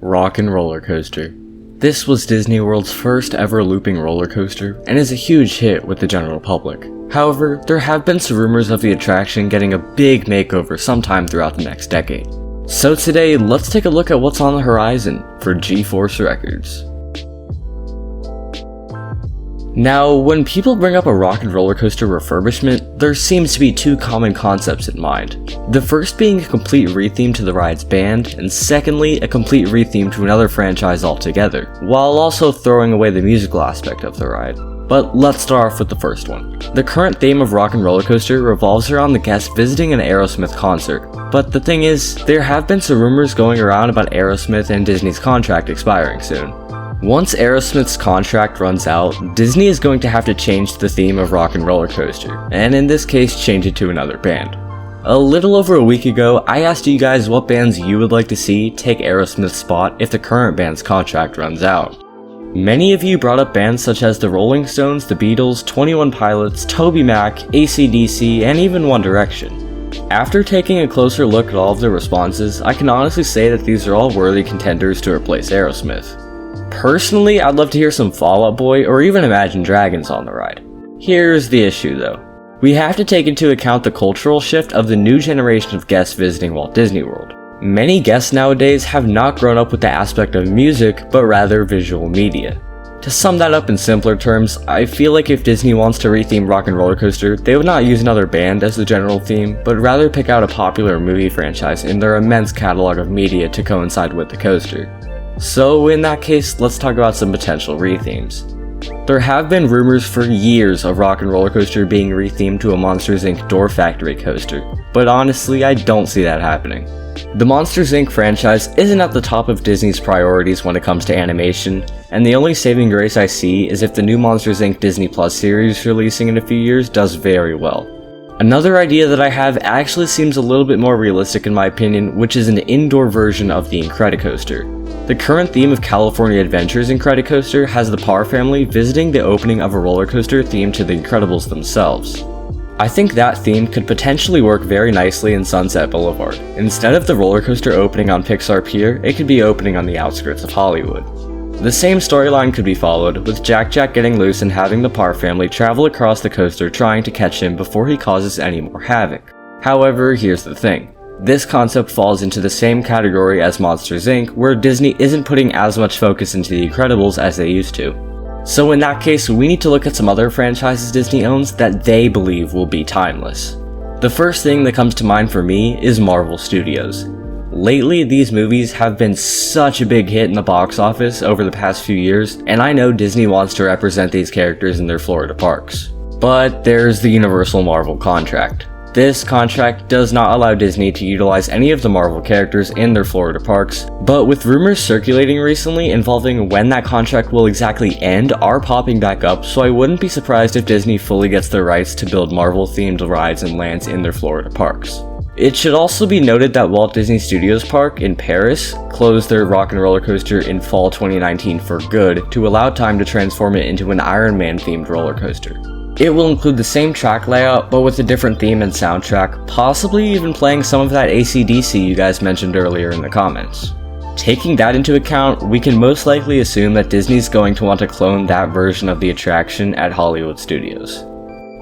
Rock and Roller Coaster. This was Disney World's first ever looping roller coaster and is a huge hit with the general public. However, there have been some rumors of the attraction getting a big makeover sometime throughout the next decade. So today, let's take a look at what's on the horizon for G-Force Records. Now, when people bring up a rock and roller coaster refurbishment, there seems to be two common concepts in mind. The first being a complete retheme to the ride's band, and secondly, a complete retheme to another franchise altogether, while also throwing away the musical aspect of the ride. But let's start off with the first one. The current theme of Rock and Roller Coaster revolves around the guests visiting an Aerosmith concert. But the thing is, there have been some rumors going around about Aerosmith and Disney's contract expiring soon. Once Aerosmith's contract runs out, Disney is going to have to change the theme of Rock and Roller Coaster, and in this case change it to another band. A little over a week ago, I asked you guys what bands you would like to see take Aerosmith's spot if the current band's contract runs out. Many of you brought up bands such as the Rolling Stones, the Beatles, 21 Pilots, TobyMac, AC/DC, and even One Direction. After taking a closer look at all of the responses, I can honestly say that these are all worthy contenders to replace Aerosmith. Personally, I'd love to hear some Fall Out Boy or even Imagine Dragons on the ride. Here's the issue though. We have to take into account the cultural shift of the new generation of guests visiting Walt Disney World. Many guests nowadays have not grown up with the aspect of music, but rather visual media. To sum that up in simpler terms, I feel like if Disney wants to retheme Rock and Roller Coaster, they would not use another band as the general theme, but rather pick out a popular movie franchise in their immense catalog of media to coincide with the coaster. So in that case, let's talk about some potential rethemes. There have been rumors for years of Rock and Roller Coaster being rethemed to a Monsters Inc. Door Factory coaster, but honestly I don't see that happening. The Monsters Inc. franchise isn't at the top of Disney's priorities when it comes to animation, and the only saving grace I see is if the new Monsters Inc. Disney Plus series releasing in a few years does very well. Another idea that I have actually seems a little bit more realistic in my opinion, which is an indoor version of the Incredicoaster. The current theme of California Adventures Incredicoaster has the Parr family visiting the opening of a roller coaster themed to the Incredibles themselves. I think that theme could potentially work very nicely in Sunset Boulevard. Instead of the roller coaster opening on Pixar Pier, it could be opening on the outskirts of Hollywood. The same storyline could be followed, with Jack getting loose and having the Parr family travel across the coaster trying to catch him before he causes any more havoc. However, here's the thing. This concept falls into the same category as Monsters Inc., where Disney isn't putting as much focus into the Incredibles as they used to. So in that case, we need to look at some other franchises Disney owns that they believe will be timeless. The first thing that comes to mind for me is Marvel Studios. Lately, these movies have been such a big hit in the box office over the past few years, and I know Disney wants to represent these characters in their Florida parks. But there's the Universal Marvel contract. This contract does not allow Disney to utilize any of the Marvel characters in their Florida parks, but with rumors circulating recently involving when that contract will exactly end are popping back up, so I wouldn't be surprised if Disney fully gets the rights to build Marvel-themed rides and lands in their Florida parks. It should also be noted that Walt Disney Studios Park in Paris closed their Rock and Roller Coaster in fall 2019 for good to allow time to transform it into an Iron Man themed roller coaster. It will include the same track layout, but with a different theme and soundtrack, possibly even playing some of that AC/DC you guys mentioned earlier in the comments. Taking that into account, we can most likely assume that Disney's going to want to clone that version of the attraction at Hollywood Studios.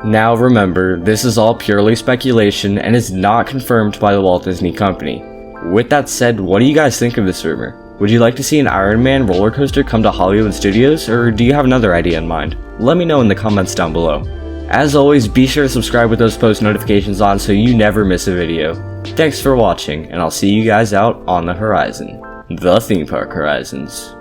Now remember, this is all purely speculation and is not confirmed by the Walt Disney Company. With that said, what do you guys think of this rumor? Would you like to see an Iron Man roller coaster come to Hollywood Studios, or do you have another idea in mind? Let me know in the comments down below. As always, be sure to subscribe with those post notifications on so you never miss a video. Thanks for watching, and I'll see you guys out on the horizon. The theme park horizons.